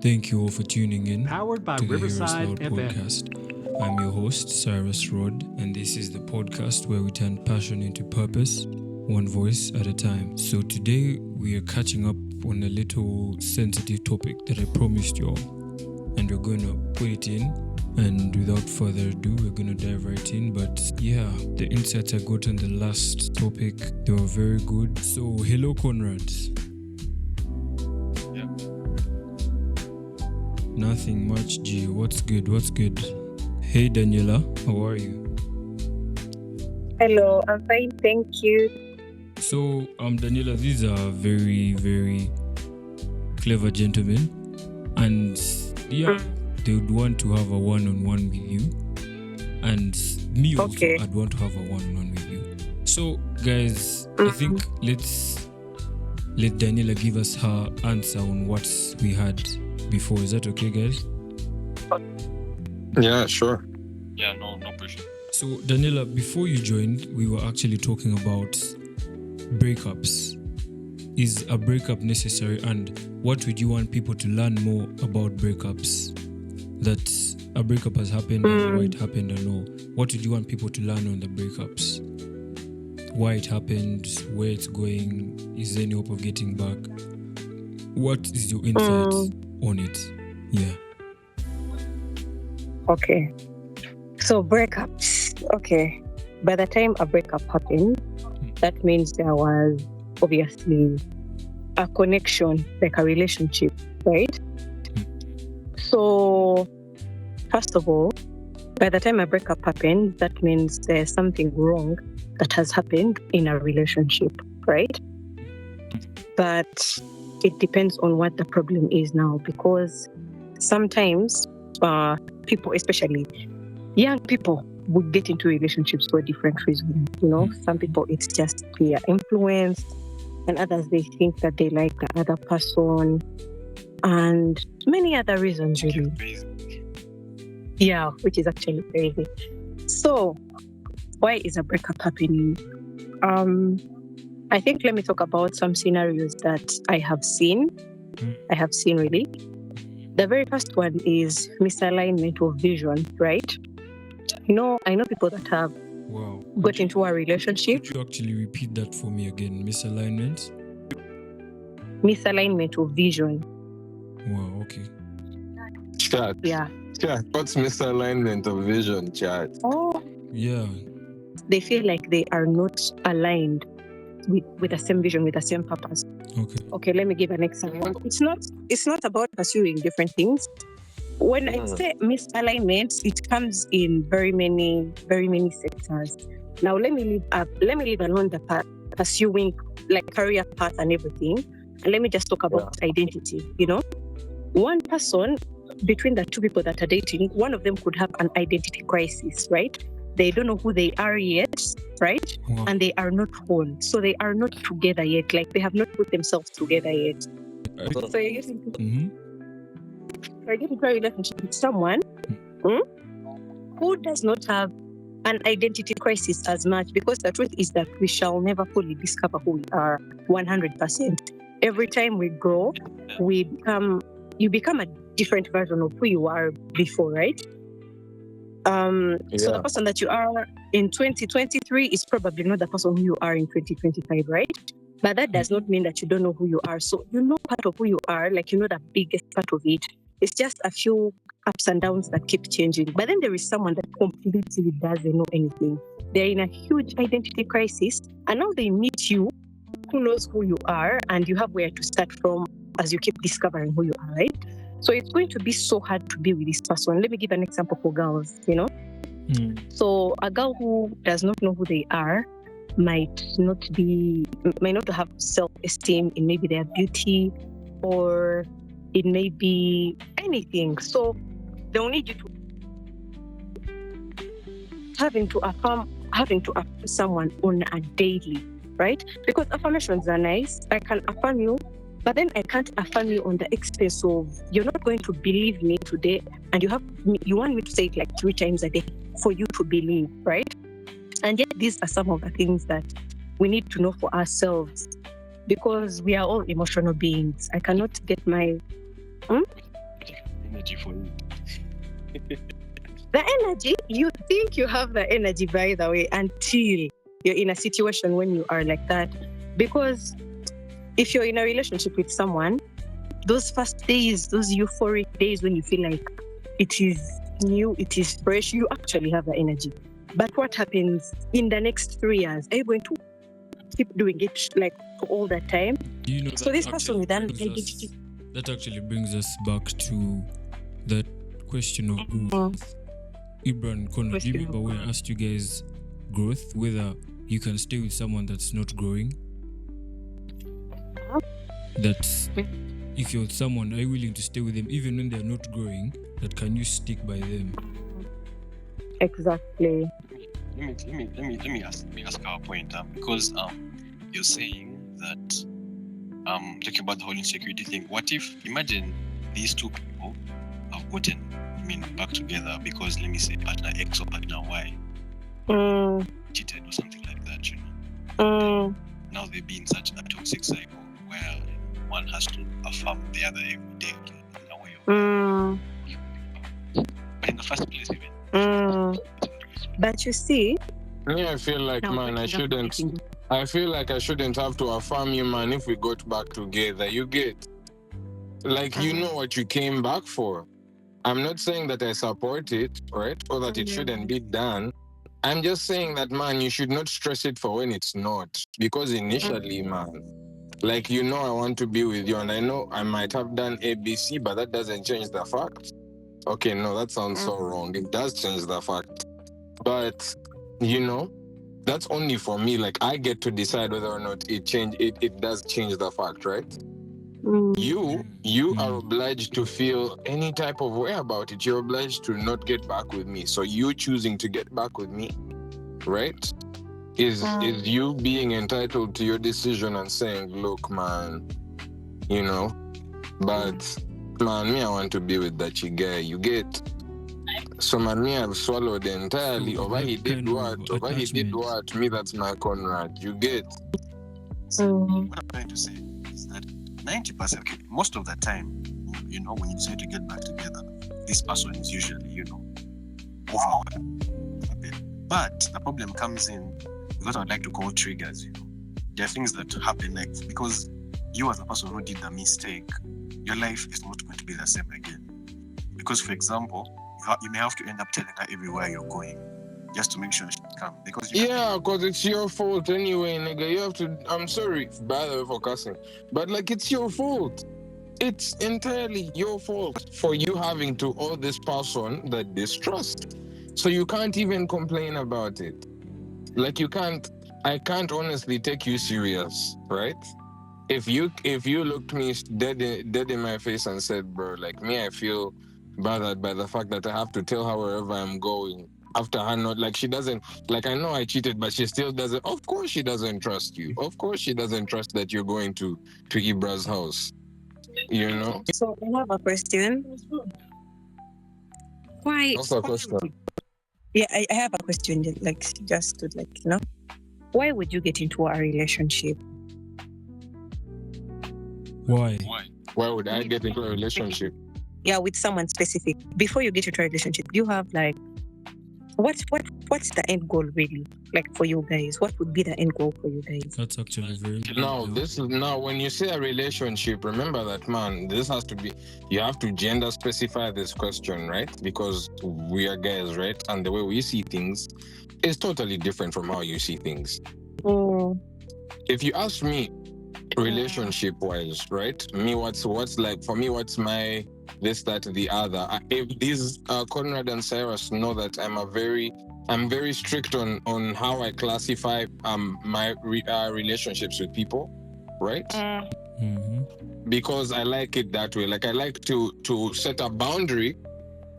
Thank you all for tuning in Powered by to the Heroes Riverside Loud FM. podcast. I'm your host, Cyrus Rod, and this is the podcast where we turn passion into purpose, one voice at a time. So today we are catching up on a little sensitive topic that I promised you all, and we're going to put it in. And without further ado, we're going to dive right in. But yeah, the insights I got on the last topic, they were very good. So hello, Conrads. Nothing much, G. What's good? Hey, Daniela, how are you? Hello, I'm fine, thank you. So, Daniela, these are very, very clever gentlemen, and yeah, they would want to have a one-on-one with you, and me also, Okay. I'd want to have a one-on-one with you. So, guys, I think let's let Daniela give us her answer on what we had before. Is that okay, guys? Yeah, sure. Yeah, no pressure. So, Daniela, before you joined, we were actually talking about breakups. Is a breakup necessary, and what would you want people to learn more about breakups? That a breakup has happened and why it happened and all. What would you want people to learn on the breakups? Why it happened, where it's going, is there any hope of getting back? What is your insight on it? Yeah. Okay. So breakups. Okay. By the time a breakup happened, that means there was obviously a connection, like a relationship, right? So, first of all, by the time a breakup happened, that means there's something wrong that has happened in a relationship, right? But it depends on what the problem is now, because sometimes people, especially young people, would get into relationships for different reasons. You know, some people it's just peer influence, and others they think that they like the other person, and many other reasons really. Yeah, which is actually crazy. So, why is a breakup happening? I think let me talk about some scenarios that I have seen. Really. The very first one is misalignment of vision, right? You know, I know people that have got into a relationship. Could you actually repeat that for me again? Misalignment of vision. Wow, okay. Chat. Yeah. What's misalignment of vision, chat? Oh, Yeah. they feel like they are not aligned with the same vision, with the same purpose. Okay, let me give an example. It's not about pursuing different things. When I say misalignment, it comes in very many sectors. Now let me leave alone the pursuing like career path and everything, and let me just talk about identity. You know, one person between the two people that are dating, one of them could have an identity crisis, right? They don't know who they are yet, right? Wow. And they are not whole. So they are not together yet. Like they have not put themselves together yet. So you get into a relationship with someone who does not have an identity crisis as much, because the truth is that we shall never fully discover who we are 100%. Every time we grow, you become a different version of who you are before, right? So the person that you are in 2023 is probably not the person who you are in 2025, right? But that does not mean that you don't know who you are. So you know part of who you are, like you know the biggest part of it. It's just a few ups and downs that keep changing. But then there is someone that completely doesn't know anything. They're in a huge identity crisis, and now they meet you, who knows who you are, and you have where to start from as you keep discovering who you are, right? So it's going to be so hard to be with this person. Let me give an example for girls, you know. So a girl who does not know who they are might not have self-esteem in maybe their beauty, or it may be anything. So they'll need you to having to affirm someone on a daily, right? Because affirmations are nice. I can affirm you, but then I can't affirm you on the expense of you're not going to believe me today, and you want me to say it like 3 times a day for you to believe, right? And yet these are some of the things that we need to know for ourselves, because we are all emotional beings. I cannot get my energy for it. The energy, you think you have the energy, by the way, until you're in a situation when you are like that. Because if you're in a relationship with someone, those first days, those euphoric days when you feel like it is new, it is fresh, you actually have the energy. But what happens in the next 3 years? Are you going to keep doing it like all the time? You know, So this person with an identity. that actually brings us back to that question of growth. Ibra and Conrad, do you remember when I asked you guys growth, whether you can stay with someone that's not growing? That's if you're with someone, are you willing to stay with them even when they're not growing? That can you stick by them? Exactly. Let me ask our point, because you're saying that talking about the whole insecurity thing. What if, imagine these two people have gotten back together because, let me say, partner X or partner Y cheated or something like that, you know. Now they be in such a toxic cycle where one has to affirm the other every day in a way of but in the first place even. But you see, Yeah, I feel like, now man, I feel like I shouldn't have to affirm you, man, if we got back together. You get, like, you know what you came back for. I'm not saying that I support it, right? Or that it shouldn't be done. I'm just saying that, man, you should not stress it for when it's not. Because initially, man, like, you know, I want to be with you, and I know I might have done ABC, but that doesn't change the fact. Okay, no, that sounds so wrong. It does change the fact. But, you know, that's only for me. Like, I get to decide whether or not it does change the fact, right? You are obliged to feel any type of way about it. You're obliged to not get back with me. So you choosing to get back with me, right, is you being entitled to your decision and saying, look, man, you know, but man, me, I want to be with that guy. You get. So man, me, I've swallowed entirely. So Over that he did kind of what? Over he did attachment. what? Me, that's my Conrad. You get. What I'm trying to say is that 90%, okay, most of the time, you know, when you decide to get back together, this person is usually, you know, over. But the problem comes in what I would like to call triggers, you know. There are things that happen, like, because you as a person who did the mistake, your life is not going to be the same again. Because, for example, you may have to end up telling her everywhere you're going just to make sure she comes. Because because it's your fault anyway, nigga. You have to. I'm sorry, by the way, for cussing, but like, it's your fault. It's entirely your fault for you having to owe this person that distrust. So you can't even complain about it. Like, I can't honestly take you serious, right? If you looked me dead in my face and said, bro, like, me, I feel bothered by the fact that I have to tell her wherever I'm going after her not, like, she doesn't, like, I know I cheated, but she still doesn't. Of course she doesn't trust you. Of course she doesn't trust that you're going to Ibra's house, you know. So I have a question. Why? What's the question? Yeah, I have a question. Like, just to, like, you know, why would you get into a relationship? Why? Why would I get into a relationship? Yeah, with someone specific. Before you get into a relationship, you have, like, what's the end goal really? Like, for you guys, what would be the end goal for you guys? That's actually very good. Now when you say a relationship, remember that, man, this has to be, you have to gender specify this question, right? Because we are guys, right? And the way we see things is totally different from how you see things. If you ask me, relationship wise, right? Me, what's like for me, what's my this, that, the other. If these Conrad and Cyrus know that I'm very strict on how I classify my relationships with people, right? Because I like it that way. Like, I like to set a boundary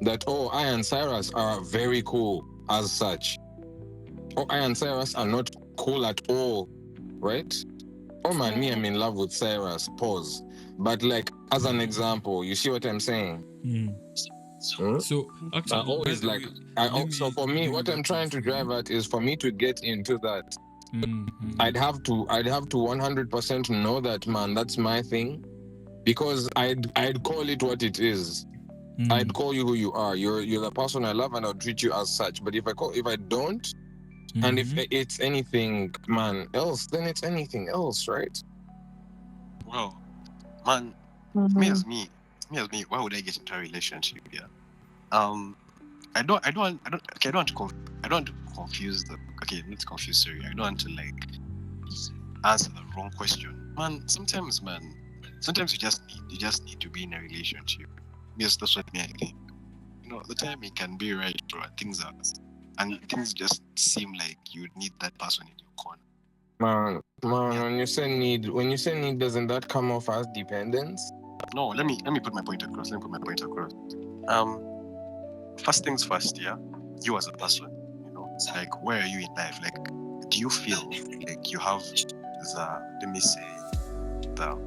that, oh, I and Cyrus are very cool as such. Oh, I and Cyrus are not cool at all, right? Oh man, me, I'm in love with Cyrus. Pause. But, like, as an example, you see what I'm saying? So actually, I always like. So for me, what I'm trying to drive at is for me to get into that. I'd have to 100% know that, man, that's my thing, because I'd call it what it is. I'd call you who you are. You're the person I love, and I'll treat you as such. But if I don't, and if it's anything, man, else, then it's anything else, right? Well, man, me as me, why would I get into a relationship? Yeah. I don't want to confuse the. Okay, not confuse. Sorry, I don't want to like answer the wrong question. Man, sometimes you just need to be in a relationship. Yes, that's what me I think. You know, the timing can be right, bro. Things just seem like you need that person in your corner. Man, Yeah. when you say need, doesn't that come off as dependence? No, let me put my point across. First things first, yeah. You as a person, you know, it's like where are you in life? Like, do you feel like you have the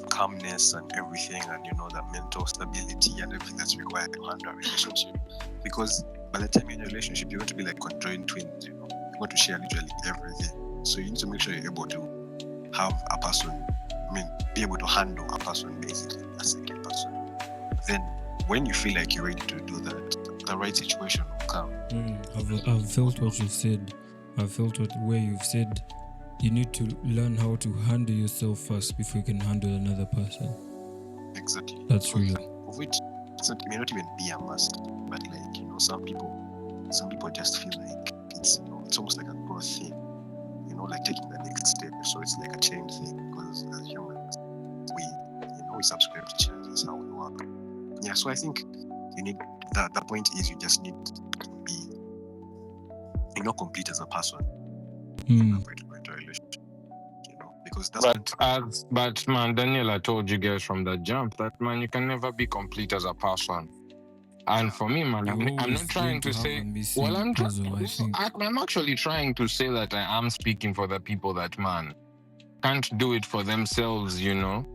calmness and everything, and you know, the mental stability and everything that's required to handle a relationship? Because by the time you're in a relationship, you're going to be like conjoined twins, you know, you're going to share literally everything. So you need to make sure you're able to have a person, be able to handle a person, basically, a second person. Then when you feel like you're ready to do that, the right situation will come. I've felt what you said. I've felt where you've said you need to learn how to handle yourself first before you can handle another person. Exactly. That's real. Of which it may not even be a must, but like, you know, some people just feel like it's, you know, it's almost like a growth thing, you know, like taking the next step. So it's like a change thing, because as humans, we subscribe to change. Is how we work. Yeah, so I think you need the point is you just need to be, you know, complete as a person in a particular relationship, you know, because that's but man, Daniela told you guys from the jump that, man, you can never be complete as a person. And for me, man, I'm not trying to say. Well, I'm actually trying to say that I am speaking for the people that, man, can't do it for themselves, you know,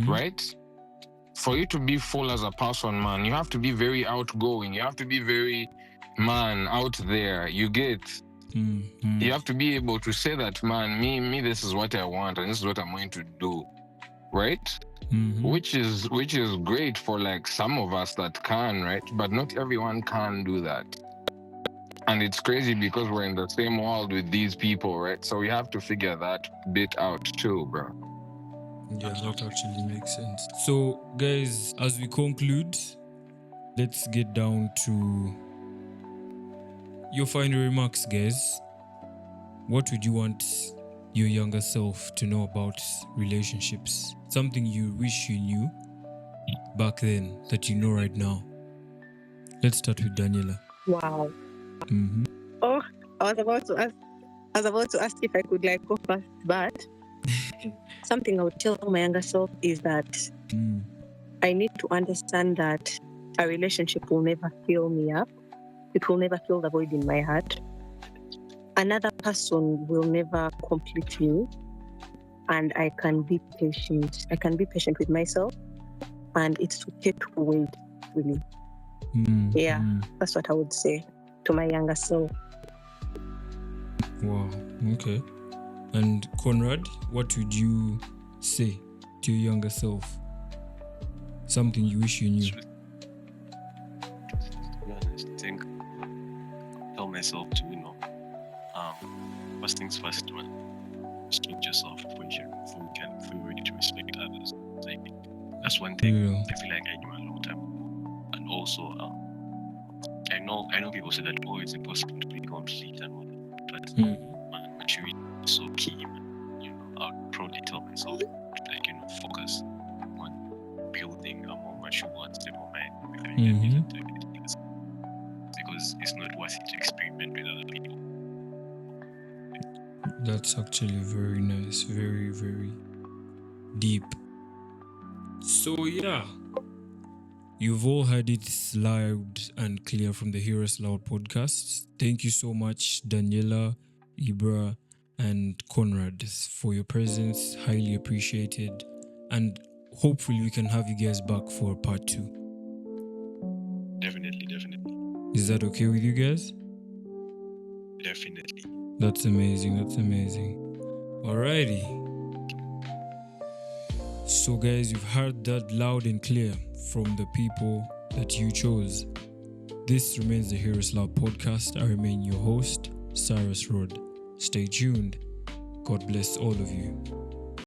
right? For you to be full as a person, man, you have to be very outgoing. You have to be very, man, out there. You get. You have to be able to say that, man, me, this is what I want, and this is what I'm going to do, right? Which is great for like some of us that can, right? But not everyone can do that. And it's crazy because we're in the same world with these people, right? So we have to figure that bit out too, bro. Yeah, that actually makes sense. So, guys, as we conclude, let's get down to your final remarks, guys. What would you want your younger self to know about relationships? Something you wish you knew back then that you know right now. Let's start with Daniela. Wow. Oh, I was about to ask if I could like go first, but something I would tell my younger self is that I need to understand that a relationship will never fill me up. It will never fill the void in my heart. Another person will never complete me, and I can be patient. I can be patient with myself, and it's okay to wait, really. That's what I would say to my younger self. Wow, okay. And Conrad, what would you say to your younger self? Something you wish you knew. To be honest, I think tell myself to, you know, first things first, man, respect yourself before you're ready to respect others. Like, that's one thing I feel like I knew a long time ago. And also, I know people say that, oh, it's impossible to be complete and whatnot, but man, maturity is so key, man. You know, I would probably tell myself to, like, you know, focus on building a more mature and stable mind before you get into things, because it's not worth it to experiment with other people. That's actually very nice, very, very deep. So yeah, you've all heard it loud and clear from the Heroes Loud podcast. Thank you so much, Daniela, Ibra, and Conrad, for your presence. Highly appreciated. And hopefully we can have you guys back for part 2. Definitely. Is that okay with you guys? Definitely. That's amazing. Alrighty. So guys, you've heard that loud and clear from the people that you chose. This remains the Heroes Love podcast. I remain your host, Cyrus Road. Stay tuned. God bless all of you.